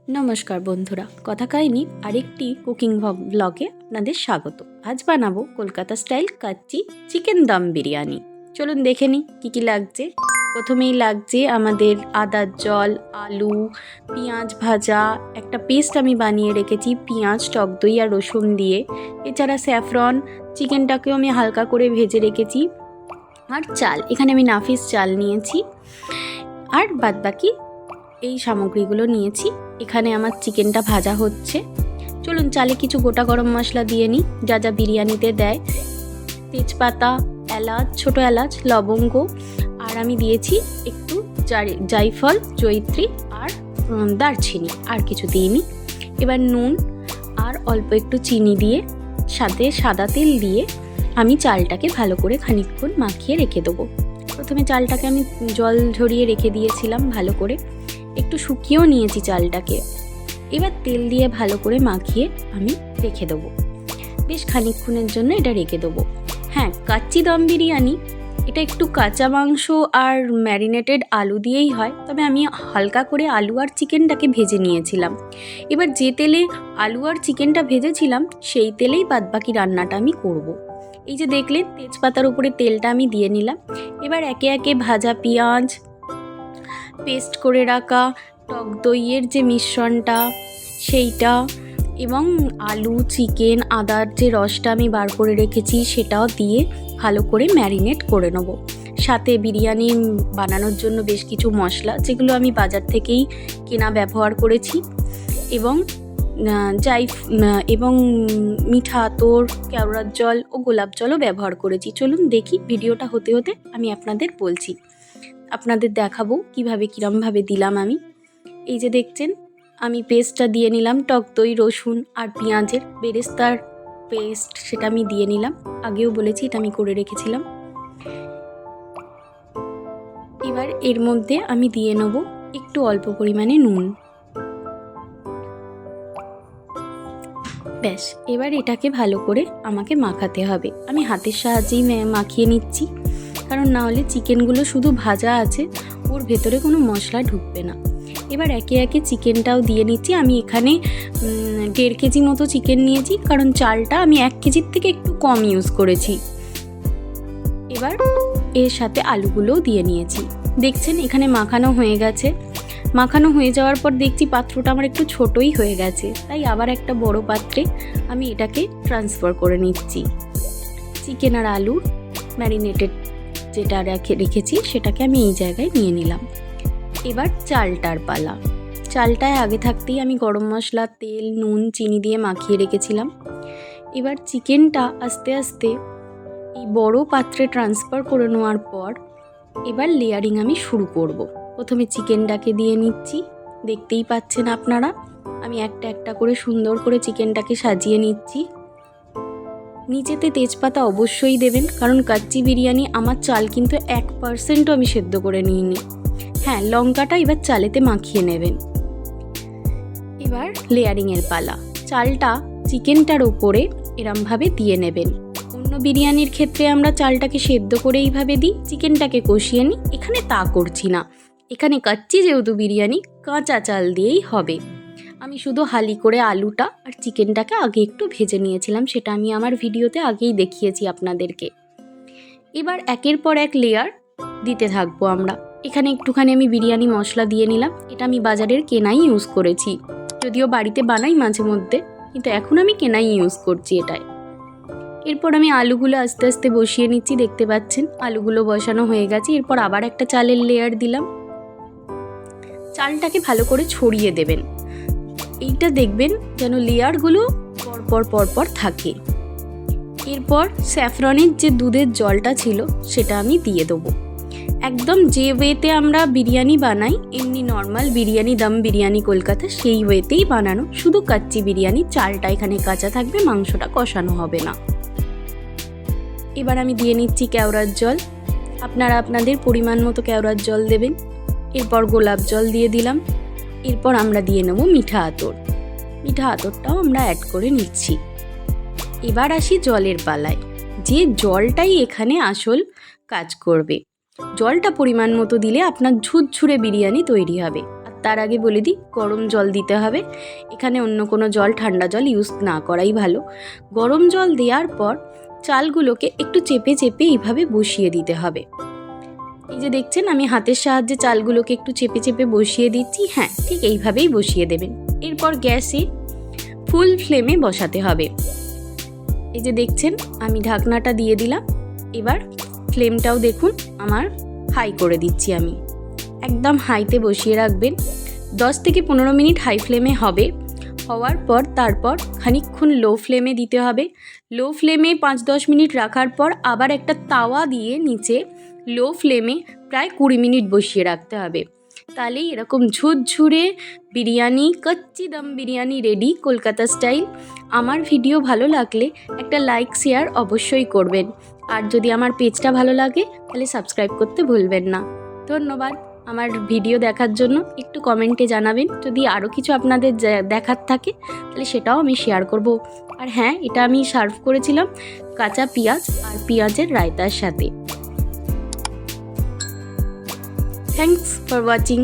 নমস্কার বন্ধুরা, কথা কাহিনী আরেকটি কুকিং ব্লগে আপনাদের স্বাগত। আজ বানাবো কলকাতা স্টাইল কাচ্চি চিকেন দম বিরিয়ানি। চলুন দেখে নিই কী কী লাগছে। প্রথমেই লাগছে আমাদের আদার জল, আলু, পেঁয়াজ ভাজা, একটা পেস্ট আমি বানিয়ে রেখেছি পেঁয়াজ, টক দই আর রসুন দিয়ে। এছাড়া স্যাফরন, চিকেনটাকেও আমি হালকা করে ভেজে রেখেছি। আর চাল, এখানে আমি নাফিস চাল নিয়েছি। আর বাদবাকি এই সামগ্রীগুলো নিয়েছি। এখানে আমার চিকেনটা ভাজা হচ্ছে। চলুন চালে কিছু গোটা গরম মশলা দিয়ে নিই, যা যা বিরিয়ানিতে দেয়। তেজপাতা, এলাচ, ছোটো এলাচ, লবঙ্গ, আর আমি দিয়েছি একটু জায়ফল, জয়িত্রী আর দারচিনি, আর কিছু দিইনি। এবার নুন আর অল্প একটু চিনি দিয়ে সাথে সাদা তেল দিয়ে আমি চালটাকে ভালো করে খানিকক্ষণ মাখিয়ে রেখে দেবো। প্রথমে চালটাকে আমি জল ঝরিয়ে রেখে দিয়েছিলাম ভালো করে, একটু শুকিয়েও নিয়েছি চালটাকে। এবার তেল দিয়ে ভালো করে মাখিয়ে আমি রেখে দেবো, বেশ খানিকক্ষণের জন্য এটা রেখে দেবো। হ্যাঁ, কাচ্চি দম বিরিয়ানি এটা একটু কাঁচা মাংস আর ম্যারিনেটেড আলু দিয়েই হয়, তবে আমি হালকা করে আলু আর চিকেনটাকে ভেজে নিয়েছিলাম। এবার যে তেলে আলু আর চিকেনটা ভেজেছিলাম সেই তেলেই বাদবাকি রান্নাটা আমি করব। এই যে দেখলেন, তেজপাতার উপরে তেলটা আমি দিয়ে নিলাম। এবার একে একে ভাজা পেঁয়াজ, পেস্ট করে রাখা টক দইয়ের যে মিশ্রণটা সেইটা, এবং আলু, চিকেন, আদার যে রসটা আমি বার করে রেখেছি সেটাও দিয়ে ভালো করে ম্যারিনেট করে নেব। সাথে বিরিয়ানি বানানোর জন্য বেশ কিছু মশলা, যেগুলো আমি বাজার থেকেই কেনা ব্যবহার করেছি, এবং এবং মিঠা আতর, কেওড়ার জল ও গোলাপ জলও ব্যবহার করেছি। চলুন দেখি, ভিডিওটা হতে হতে আমি আপনাদের বলছি, আপনাদের দেখাবো কিভাবে কিরমভাবে দিলাম আমি। এই যে দেখছেন, আমি পেস্টটা দিয়ে নিলাম, টক দই, রসুন আর পেঁয়াজের বেরেস্তার পেস্ট, সেটা আমি দিয়ে নিলাম। আগেও বলেছি এটা আমি করে রেখেছিলাম। এবার এর মধ্যে আমি দিয়ে নেব একটু অল্প পরিমাণে নুন। ব্যাস, এবার এটাকে ভালো করে আমাকে মাখাতে হবে। আমি হাতের সাহায্যেই মাখিয়ে নিচ্ছি, কারণ না হলে চিকেনগুলো শুধু ভাজা আছে, ওর ভেতরে কোনো মশলা ঢুকবে না। এবার একে একে চিকেনটাও দিয়ে নিচ্ছি। আমি এখানে 1.5 কেজি মতো চিকেন নিয়েছি, কারণ চালটা আমি 1 কেজির থেকে একটু কম ইউজ করেছি। এবার এর সাথে আলুগুলোও দিয়ে নিয়েছি। দেখছেন এখানে মাখানো হয়ে গেছে। মাখানো হয়ে যাওয়ার পর দেখছি পাত্রটা আমার একটু ছোটই হয়ে গেছে, তাই আবার একটা বড় পাত্রে আমি এটাকে ট্রান্সফার করে নিচ্ছি। চিকেন আর আলুর ম্যারিনেটেড যেটা রেখেছি সেটাকে আমি এই জায়গায় নিয়ে নিলাম। এবার চালটার পালা। চালটায় আগে থাকতেই আমি গরম মশলা, তেল, নুন, চিনি দিয়ে মাখিয়ে রেখেছিলাম। এবার চিকেনটা আস্তে আস্তে এই বড় পাত্রে ট্রান্সফার করে নেওয়ার পর এবার লেয়ারিং আমি শুরু করব। প্রথমে চিকেনটাকে দিয়ে নিচ্ছি, দেখতেই পাচ্ছেন আপনারা। আমি একটা একটা করে সুন্দর করে চিকেনটাকে সাজিয়ে নিচ্ছি। নিচেতে তেজপাতা অবশ্যই দেবেন, কারণ কাচ্চি বিরিয়ানি আমার চাল কিন্তু 1%ও আমি সেদ্ধ করে নিইনি। হ্যাঁ, লঙ্কাটা এবার চালেতে মাখিয়ে নেবেন। এবার লেয়ারিংয়ের পালা। চালটা চিকেনটার ওপরে এরমভাবে দিয়ে নেবেন। অন্য বিরিয়ানির ক্ষেত্রে আমরা চালটাকে সেদ্ধ করে এইভাবে দিই, চিকেনটাকে কষিয়ে নিই। এখানে তা করছি না। এখানে কাচ্চি যেহেতু বিরিয়ানি, কাঁচা চাল দিয়েই হবে। আমি শুধু হালি করে আলুটা আর চিকেনটাকে আগে একটু ভেজে নিয়েছিলাম, সেটা আমি আমার ভিডিওতে আগেই দেখিয়েছি আপনাদেরকে। এবার একের পর এক লেয়ার দিতে থাকবো আমরা। এখানে একটুখানি আমি বিরিয়ানি মশলা দিয়ে নিলাম। এটা আমি বাজারের কেনাই ইউজ করেছি, যদিও বাড়িতে বানাই মাঝে মধ্যে, কিন্তু এখন আমি কেনাই ইউজ করছি এটায়। এরপর আমি আলুগুলো আস্তে আস্তে বসিয়ে নিচ্ছি। দেখতে পাচ্ছেন আলুগুলো বসানো হয়ে গেছে। এরপর আবার একটা চালের লেয়ার দিলাম। চালটাকে ভালো করে ছড়িয়ে দেবেন। এইটা দেখবেন যেন লেয়ারগুলো পরপর থাকে। এরপর স্যাফরনের যে দুধের জলটা ছিল সেটা আমি দিয়ে দেবো। একদম যে ওয়েতে আমরা বিরিয়ানি বানাই, এমনি নর্মাল বিরিয়ানি, দম বিরিয়ানি কলকাতা, সেই ওয়েতেই বানানো, শুধু কাচ্চি বিরিয়ানি। চালটা এখানে কাঁচা থাকবে, মাংসটা কষানো হবে না। এবার আমি দিয়ে নিচ্ছি কেওড়ার জল। আপনারা আপনাদের পরিমাণ মতো কেওড়ার জল দেবেন। এরপর গোলাপ জল দিয়ে দিলাম। এরপর আমরা দিয়ে নেব মিঠা আতর। মিঠা আতরটাও আমরা অ্যাড করে নিচ্ছি। এবার আসি জলের পালায়। যে জলটাই এখানে আসল কাজ করবে। জলটা পরিমাণ মতো দিলে আপনার ঝুরঝুরে বিরিয়ানি তৈরি হবে। আর তার আগে বলে দিই গরম জল দিতে হবে। এখানে অন্য কোনো জল, ঠান্ডা জল ইউজ না করাই ভালো। গরম জল দেওয়ার পর চালগুলোকে একটু চেপে চেপে এইভাবে বসিয়ে দিতে হবে। এই যে দেখছেন আমি হাতের সাহায্যে চালগুলোকে একটু চেপে চেপে বসিয়ে দিচ্ছি। হ্যাঁ, ঠিক এইভাবেই বসিয়ে দেবেন। এরপর গ্যাসে ফুল ফ্লেমে বসাতে হবে। এই যে দেখছেন আমি ঢাকনাটা দিয়ে দিলাম। এবার ফ্লেমটাও দেখুন আমার হাই করে দিচ্ছি। আমি একদম হাইতে বসিয়ে রাখবেন। 10 থেকে 15 মিনিট হাই ফ্লেমে হবে। হওয়ার পর তারপর খানিকক্ষণ লো ফ্লেমে দিতে হবে। লো ফ্লেমে 5-10 মিনিট রাখার পর আবার একটা তাওয়া দিয়ে নিচে লো ফ্লেমে প্রায় 20 মিনিট বসিয়ে রাখতে হবে। তাহলেই এরকম ঝুরঝুরে বিরিয়ানি, কচ্চি দম বিরিয়ানি রেডি, কলকাতা স্টাইল। আমার ভিডিও ভালো লাগলে একটা লাইক শেয়ার অবশ্যই করবেন। আর যদি আমার পেজটা ভালো লাগে তাহলে সাবস্ক্রাইব করতে ভুলবেন না। ধন্যবাদ আমার ভিডিও দেখার জন্য। একটু কমেন্টে জানাবেন যদি আরও কিছু আপনাদের দেখার থাকে, তাহলে সেটাও আমি শেয়ার করব। আর হ্যাঁ, এটা আমি সার্ভ করেছিলাম কাঁচা পেঁয়াজ আর পেঁয়াজের রায়তার সাথে। Thanks for watching.